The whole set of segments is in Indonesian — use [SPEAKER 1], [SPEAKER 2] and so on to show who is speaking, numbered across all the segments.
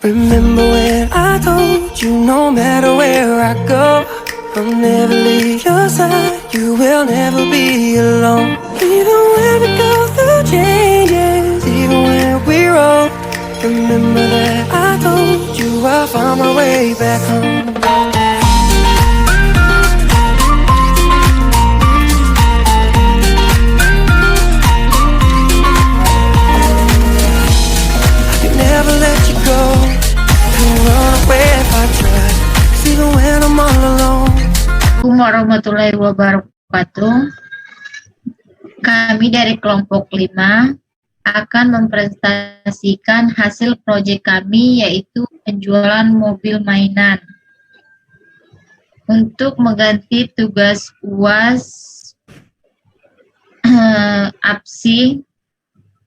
[SPEAKER 1] Remember when I told you no matter where I go, I'll never leave your side, you will never be alone. Even when we go through changes, even when we're old, remember that I told you I'll find my way back home. I could never let you go, run away if I tried, 'cause even when I'm all alone.
[SPEAKER 2] Assalamualaikum warahmatullahi wabarakatuh. Kami dari kelompok 5 akan mempresentasikan hasil proyek kami, yaitu penjualan mobil mainan. Untuk mengganti tugas UAS APSI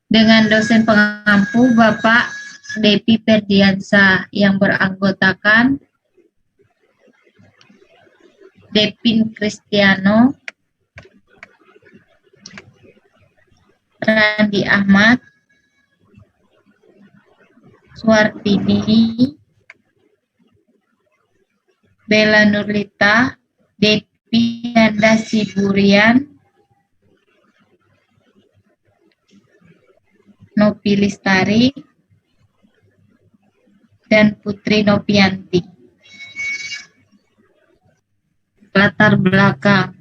[SPEAKER 2] dengan dosen pengampu Bapak Depi Ferdiansa yang beranggotakan Depin Kristiano, Randi Ahmad, Suartini, Bella Nurlita, Depi Nanda Siburian, Nopi Listari, dan Putri Nopianti. Latar belakang.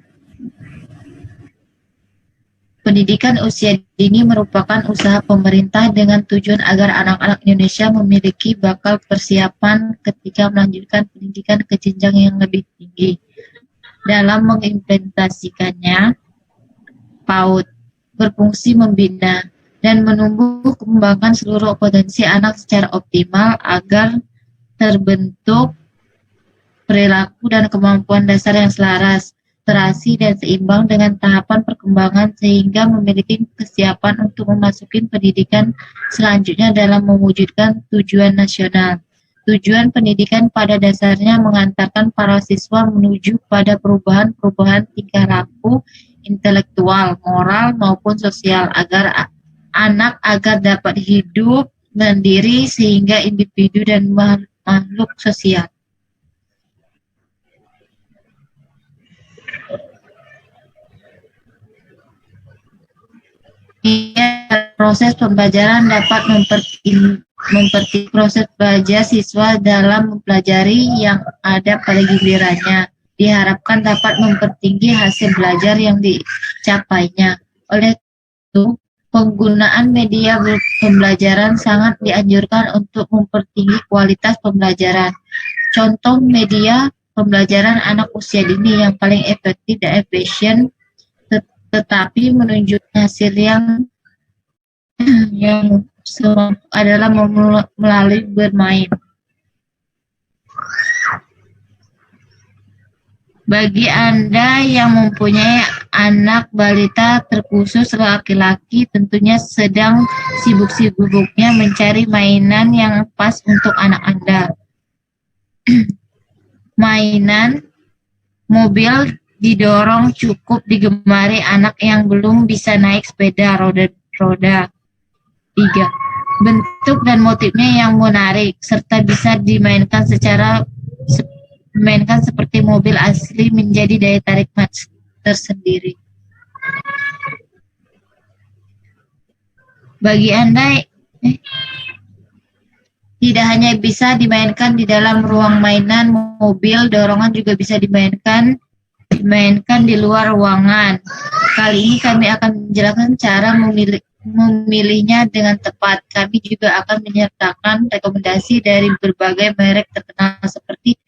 [SPEAKER 2] Pendidikan usia dini merupakan usaha pemerintah dengan tujuan agar anak-anak Indonesia memiliki bakal persiapan ketika melanjutkan pendidikan ke jenjang yang lebih tinggi. Dalam mengimplementasikannya, PAUD berfungsi membina dan menumbuh kembangkan seluruh potensi anak secara optimal agar terbentuk perilaku dan kemampuan dasar yang selaras, terasi, dan seimbang dengan tahapan perkembangan sehingga memiliki kesiapan untuk memasuki pendidikan selanjutnya dalam mewujudkan tujuan nasional. Tujuan pendidikan pada dasarnya mengantarkan para siswa menuju pada perubahan-perubahan tingkah laku intelektual, moral, maupun sosial agar agar dapat hidup mandiri sehingga individu dan makhluk sosial. Proses pembelajaran dapat memperti proses belajar siswa dalam mempelajari yang ada pada gilirannya. Diharapkan dapat mempertinggi hasil belajar yang dicapainya. Oleh itu, penggunaan media pembelajaran sangat dianjurkan untuk mempertinggi kualitas pembelajaran. Contoh media pembelajaran anak usia dini yang paling efektif dan efisien tetapi menunjukkan hasil yang adalah melalui bermain. Bagi Anda yang mempunyai anak balita terkhusus laki-laki tentunya sedang sibuk-sibuknya mencari mainan yang pas untuk anak Anda. Mainan mobil didorong cukup digemari anak yang belum bisa naik sepeda roda. 3. Bentuk dan motifnya yang menarik serta bisa dimainkan seperti mobil asli menjadi daya tarik tersendiri. Bagi Anda tidak hanya bisa dimainkan di dalam ruang mainan, mobil dorongan juga bisa dimainkan di luar ruangan. Kali ini kami akan menjelaskan cara memilihnya dengan tepat. Kami juga akan menyertakan rekomendasi dari berbagai merek terkenal seperti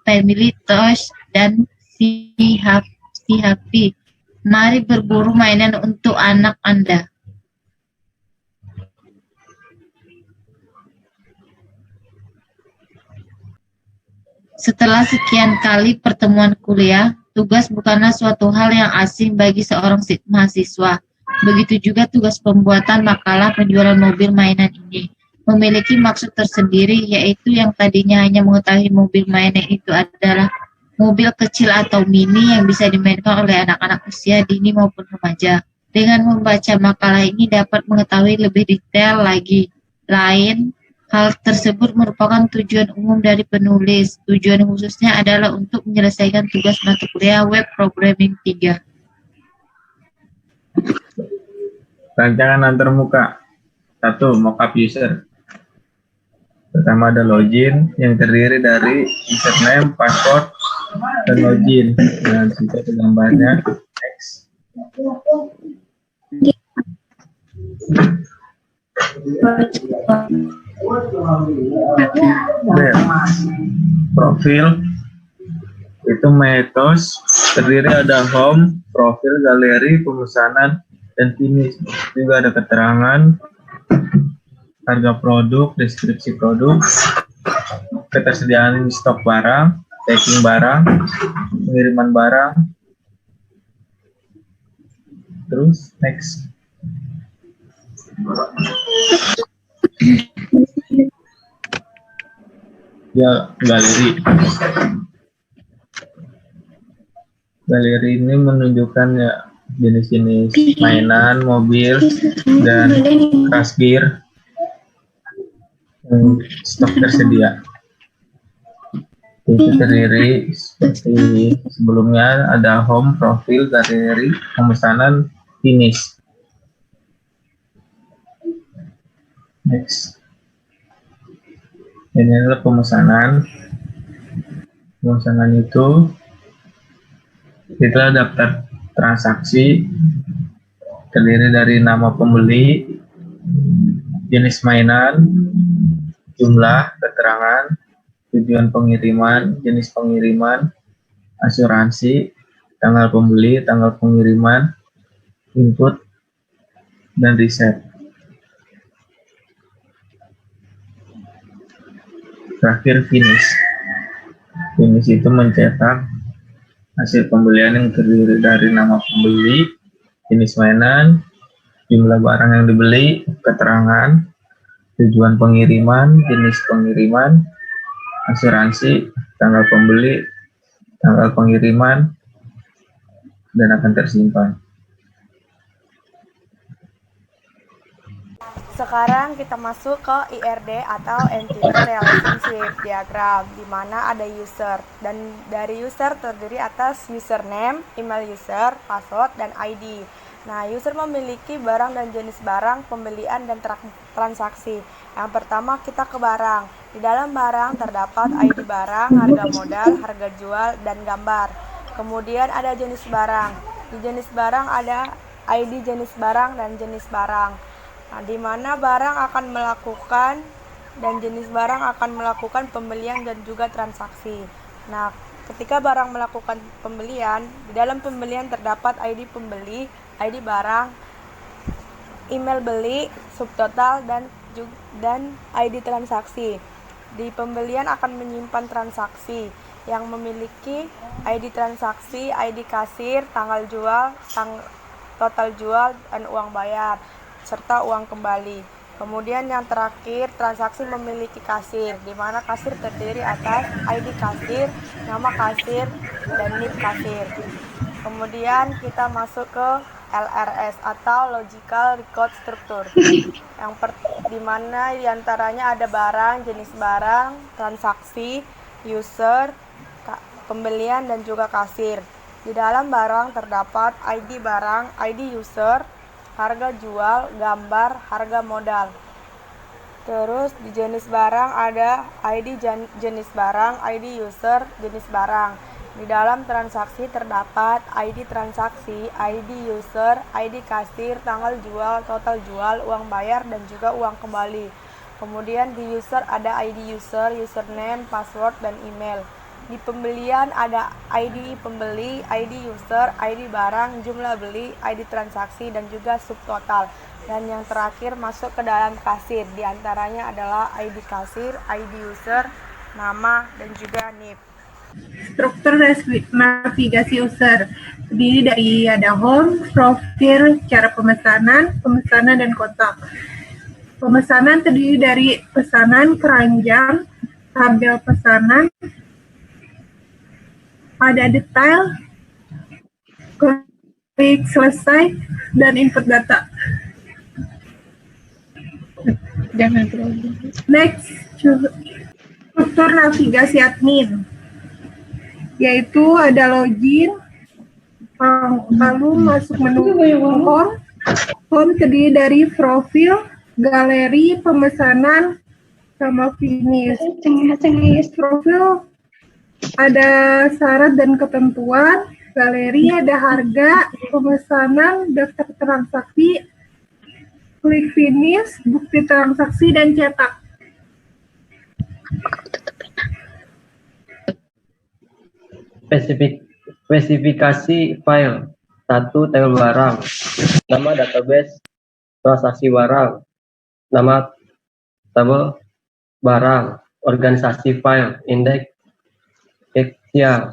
[SPEAKER 2] Family Toys dan Happy. Mari berburu mainan untuk anak Anda. Setelah sekian kali pertemuan kuliah, tugas bukanlah suatu hal yang asing bagi seorang mahasiswa. Begitu juga tugas pembuatan makalah penjualan mobil mainan ini. Memiliki maksud tersendiri, yaitu yang tadinya hanya mengetahui mobil mainan itu adalah mobil kecil atau mini yang bisa dimainkan oleh anak-anak usia dini maupun remaja. Dengan membaca makalah ini dapat mengetahui lebih detail lagi Hal tersebut merupakan tujuan umum dari penulis. Tujuan khususnya adalah untuk menyelesaikan tugas mata kuliah Web Programming 3.
[SPEAKER 3] Rancangan antarmuka. 1. Mockup user. Pertama ada login yang terdiri dari username, password, dan login. Nah, di situ ada gambarnya. Next. Profil itu metode terdiri ada home, profil, galeri, pemesanan, dan finish. Juga ada keterangan, harga produk, deskripsi produk, ketersediaan stok barang, tracking barang, pengiriman barang. Terus next. Ya, galeri. Galeri ini menunjukkan ya jenis-jenis mainan, mobil, dan kasir stok tersedia. Itu terdiri seperti sebelumnya ada home, profil, galeri, pemesanan, finish. Next. Ini adalah pemesanan. Pemesanan itu daftar transaksi terdiri dari nama pembeli, jenis mainan, jumlah, keterangan, tujuan pengiriman, jenis pengiriman, asuransi, tanggal pembeli, tanggal pengiriman, input, dan riset. Terakhir finish. Finish itu mencetak hasil pembelian yang terdiri dari nama pembeli, jenis mainan, jumlah barang yang dibeli, keterangan, tujuan pengiriman, jenis pengiriman, asuransi, tanggal pembeli, tanggal pengiriman, dan akan tersimpan.
[SPEAKER 4] Sekarang kita masuk ke IRD atau Entity Relationship Diagram, di mana ada user, dan dari user terdiri atas username, email user, password, dan ID. Nah, user memiliki barang dan jenis barang, pembelian, dan transaksi. Yang pertama kita ke barang. Di dalam barang terdapat ID barang, harga modal, harga jual, dan gambar. Kemudian ada jenis barang. Di jenis barang ada ID jenis barang dan jenis barang. Nah, di mana barang akan melakukan dan jenis barang akan melakukan pembelian dan juga transaksi. Nah, ketika barang melakukan pembelian, di dalam pembelian terdapat ID pembeli, ID barang, email beli, subtotal, dan ID transaksi. Di pembelian akan menyimpan transaksi yang memiliki ID transaksi, ID kasir, tanggal jual, total jual, dan uang bayar, serta uang kembali. Kemudian yang terakhir, transaksi memiliki kasir, di mana kasir terdiri atas ID kasir, nama kasir, dan NIP kasir. Kemudian kita masuk ke LRS atau Logical Record Structure, di mana diantaranya ada barang, jenis barang, transaksi, user, pembelian, dan juga kasir. Di dalam barang terdapat ID barang, ID user, harga jual, gambar, harga modal. Terus di jenis barang ada ID jenis barang, ID user, jenis barang. Di dalam transaksi terdapat ID transaksi, ID user, ID kasir, tanggal jual, total jual, uang bayar, dan juga uang kembali. Kemudian di user ada ID user, username, password, dan email. Di pembelian ada ID pembeli, ID user, ID barang, jumlah beli, ID transaksi, dan juga subtotal. Dan yang terakhir masuk ke dalam kasir, diantaranya adalah ID kasir, ID user, nama, dan juga NIP.
[SPEAKER 5] Struktur navigasi user terdiri dari ada home, profil, cara pemesanan, dan kotak. Pemesanan terdiri dari pesanan, keranjang, tabel pesanan, ada detail, klik selesai, dan input data.
[SPEAKER 2] Jangan terlalu.
[SPEAKER 5] Next, struktur navigasi admin, yaitu ada login, lalu masuk menu home. Home terdiri dari profil, galeri, pemesanan, sama finish. Profil ada syarat dan ketentuan, galeri ada harga, pemesanan, daftar transaksi, klik finish, bukti transaksi, dan cetak.
[SPEAKER 6] Spesifikasi file. 1. Tabel barang. Nama database transaksi barang. Nama tabel barang. Organisasi file. Indeks seksial.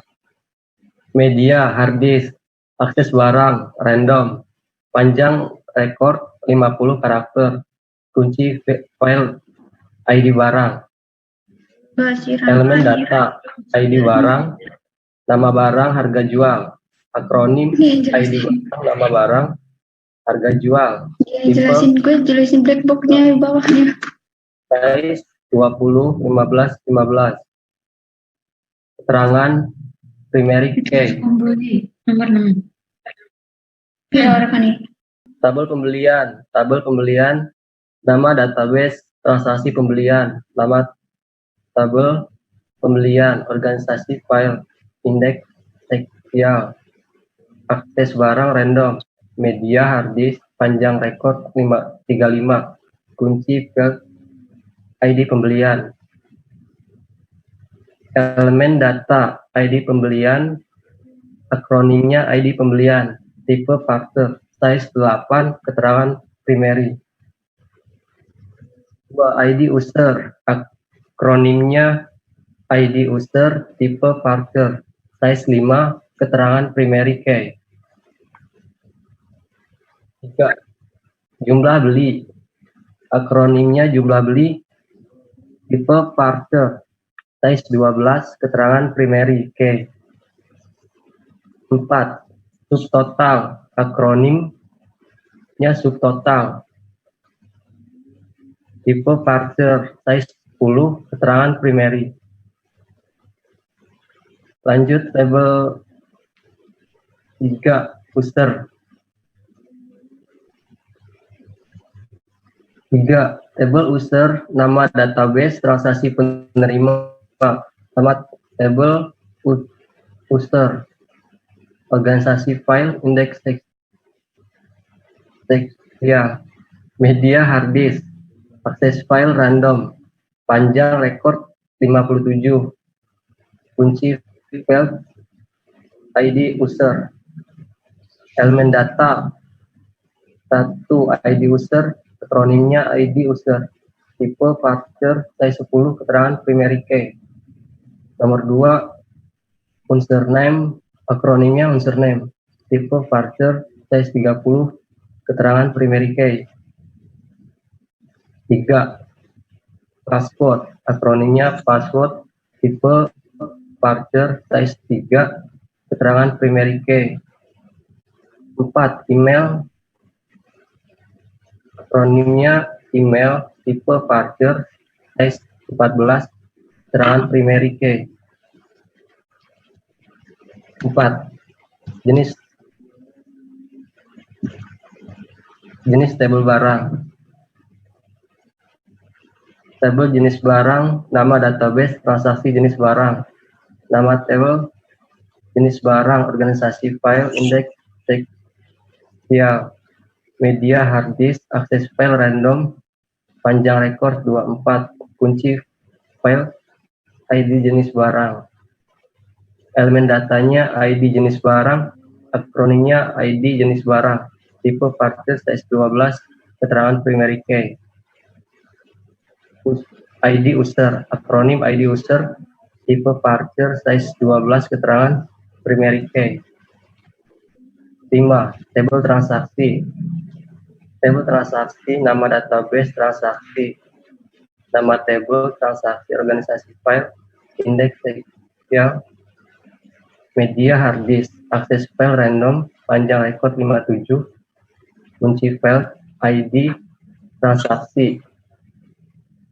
[SPEAKER 6] Media hard disk. Akses barang random. Panjang rekor 50 karakter. Kunci file ID barang. Elemen data ID barang. Nama barang, harga jual. Akronim ID barang, nama barang, harga jual.
[SPEAKER 2] Jelasin black box-nya bawahnya.
[SPEAKER 6] Size 20, 15, 15. Keterangan primary key.
[SPEAKER 2] Nomor 6.
[SPEAKER 6] Tabel pembelian, nama database transaksi pembelian, nama tabel pembelian, organisasi file, indeks seksial, akses barang random, media hard disk, panjang rekor 35, kunci file ID pembelian. Elemen data ID pembelian, akronimnya ID pembelian, tipe parser, size 8, keterangan primary. 2. ID user, akronimnya ID user, tipe parser, size 5, keterangan primary key. 3. Jumlah beli, akronimnya jumlah beli, tipe parser, size 12, keterangan primary key. 4. Subtotal, akronimnya subtotal, tipe parser, size 10, keterangan primary. Lanjut tabel 3, user. 3. Tabel user, nama database transaksi penerima, nama tabel user, organisasi file, indeks seksial, media hard disk, akses file random, panjang rekor 57, kunci file ID user. Elemen data 1. ID user, akronimnya ID user, tipe parser, size 10, keterangan primary key. Nomor 2. Username, akronimnya username, tipe parser, size 30, keterangan primary key. 3. Password, akronimnya password, tipe parser, size 3, keterangan primary key. 4. Email, akronimnya email, tipe parser, size 14, keterangan primary key. 4. Jenis tabel barang. Tabel jenis barang, nama database transaksi jenis barang, nama tabel jenis barang, organisasi file, indeks seksial, media hard disk, akses file random, panjang rekor 24, kunci file ID jenis barang. Elemen datanya ID jenis barang, akronimnya ID jenis barang, tipe parser, size 12, keterangan primary key. ID user, akronim ID user, tipe parser, size 12, keterangan primary key. 5. Tabel transaksi. Tabel transaksi, nama database transaksi, nama tabel transaksi, organisasi file, indeks seksial, media hard disk, akses file random, panjang rekor 57, kunci file ID transaksi.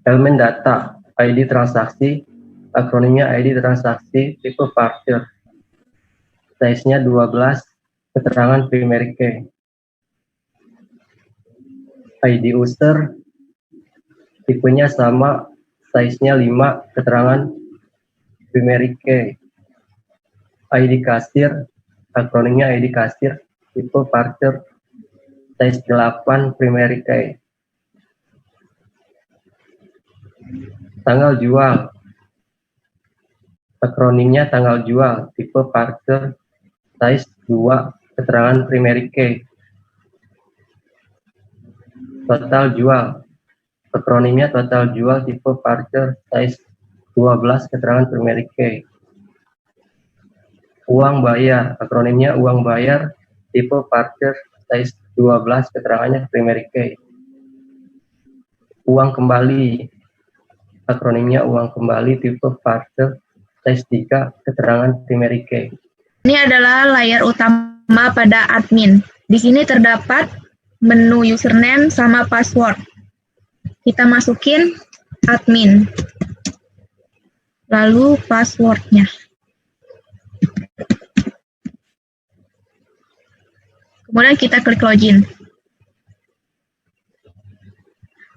[SPEAKER 6] Elemen data, ID transaksi, akronimnya ID transaksi, tipe parser. Size-nya 12, keterangan primary key. ID user, tipenya sama, size-nya 5, keterangan primary key. ID kasir, akronimnya ID kasir, tipe parser, size 8, primary key. Tanggal jual, akronimnya tanggal jual, tipe parser, size 2, keterangan primary key. Total jual, akronimnya total jual, tipe parser, size 12, keterangan primary key. Uang bayar, akronimnya uang bayar, tipe parser, size 12, keterangannya primary key. Uang kembali, akronimnya uang kembali, tipe parser, size 3, keterangan primary key.
[SPEAKER 2] Ini adalah layar utama pada admin. Di sini terdapat menu username sama password. Kita masukin admin. Lalu passwordnya. Kemudian kita klik login.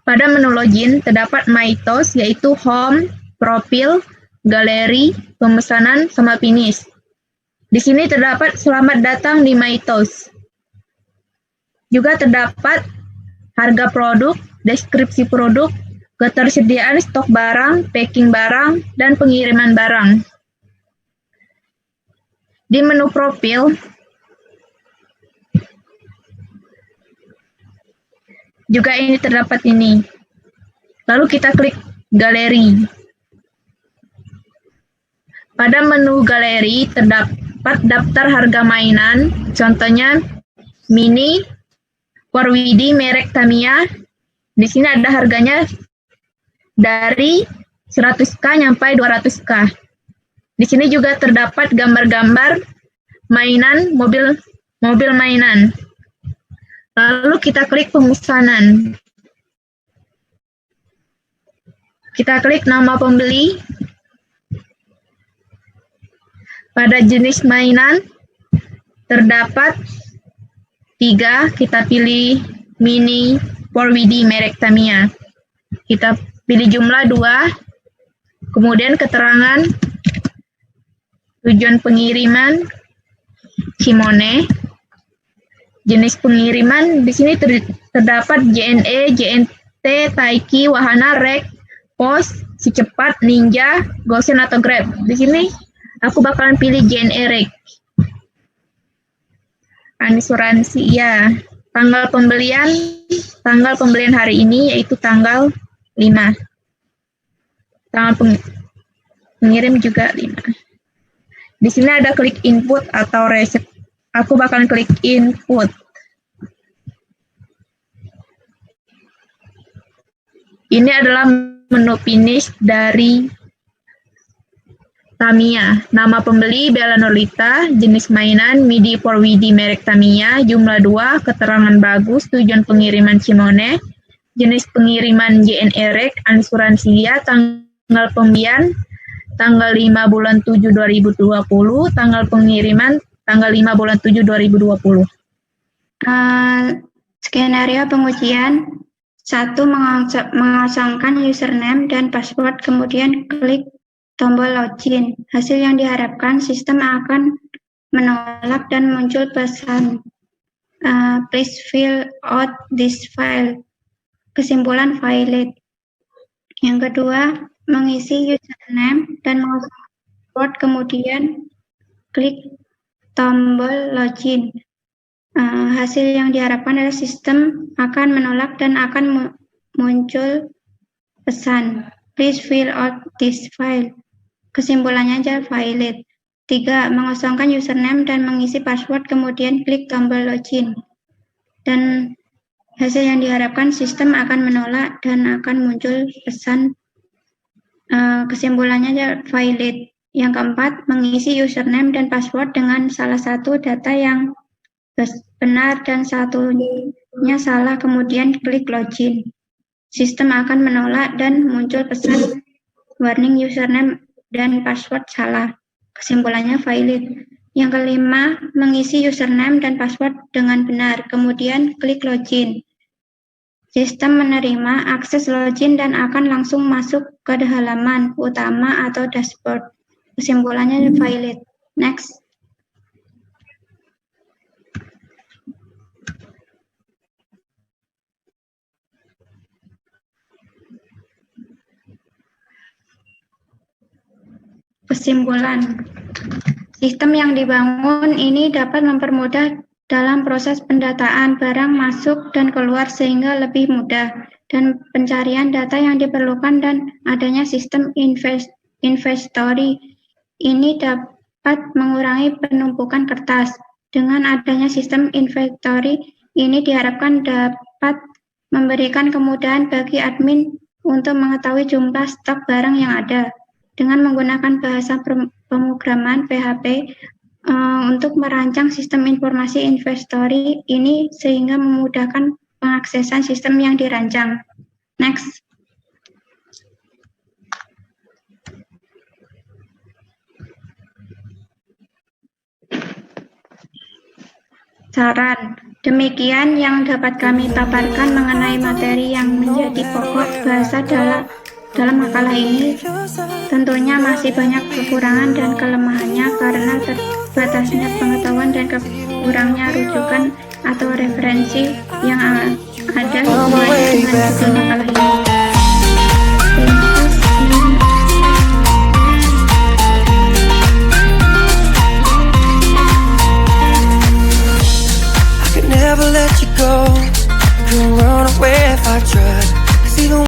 [SPEAKER 2] Pada menu login terdapat MyToast, yaitu home, profil, galeri, pemesanan, sama finish. Di sini terdapat selamat datang di MyToast. Juga terdapat harga produk, deskripsi produk, ketersediaan stok barang, packing barang, dan pengiriman barang. Di menu profil, juga ini terdapat ini. Lalu kita klik galeri. Pada menu galeri terdapat daftar harga mainan, contohnya Mini, Warwidi merek Tamiya. Di sini ada harganya dari 100k sampai 200k. Di sini juga terdapat gambar-gambar mainan, mobil mainan. Lalu kita klik pemesanan. Kita klik nama pembeli. Pada jenis mainan terdapat 3, kita pilih Mini 4WD merek Tamiya. Kita pilih jumlah 2, kemudian keterangan tujuan pengiriman Shimone. Jenis pengiriman di sini terdapat JNE, JNT, Taiki, Wahana, Rek, Pos, Si Cepat, Ninja, Gosen atau Grab. Di sini aku bakalan pilih JNE Rek. Asuransi ya. Tanggal pembelian hari ini yaitu tanggal 5. Tanggal pengirim juga 5. Di sini ada klik input atau reset. Aku bakalan klik input. Ini adalah menu finish dari Tamiya. Nama pembeli Bella Nurlita, jenis mainan MIDI 4WD merek Tamiya, jumlah 2, keterangan bagus, tujuan pengiriman Shimone, jenis pengiriman JNE Rek, asuransi ya, tanggal pembelian tanggal 5 bulan 7 2020, tanggal pengiriman tanggal 5 bulan 7 2020.
[SPEAKER 7] Skenario pengujian 1. Mengosongkan username dan password, kemudian klik tombol login. Hasil yang diharapkan, sistem akan menolak dan muncul pesan please fill out this file. Kesimpulan valid. Yang kedua, mengisi username dan mengosongkan password, kemudian klik tombol login. Hasil yang diharapkan adalah sistem akan menolak dan akan muncul pesan please fill out this file. Kesimpulannya adalah valid. 3. Mengosongkan username dan mengisi password, kemudian klik tombol login. Dan hasil yang diharapkan sistem akan menolak dan akan muncul pesan. Kesimpulannya adalah valid. Yang keempat, mengisi username dan password dengan salah satu data yang benar dan satunya salah, kemudian klik login. sistem akan menolak dan muncul pesan warning username dan password salah. Kesimpulannya valid. Yang kelima, mengisi username dan password dengan benar, kemudian klik login. Sistem menerima akses login dan akan langsung masuk ke halaman utama atau dashboard. Kesimpulannya valid. Next. Kesimpulan. Sistem yang dibangun ini dapat mempermudah dalam proses pendataan barang masuk dan keluar sehingga lebih mudah, dan pencarian data yang diperlukan dan adanya sistem inventory ini dapat mengurangi penumpukan kertas. Dengan adanya sistem inventory ini diharapkan dapat memberikan kemudahan bagi admin untuk mengetahui jumlah stok barang yang ada. Dengan menggunakan bahasa pemrograman PHP untuk merancang sistem informasi inventory ini sehingga memudahkan pengaksesan sistem yang dirancang. Next. Saran. Demikian yang dapat kami paparkan mengenai materi yang menjadi pokok bahasa dalam makalah ini. Tentunya masih banyak kekurangan dan kelemahannya karena terbatasnya pengetahuan dan kurangnya rujukan atau referensi yang ada hubungannya dengan judul makalah ini.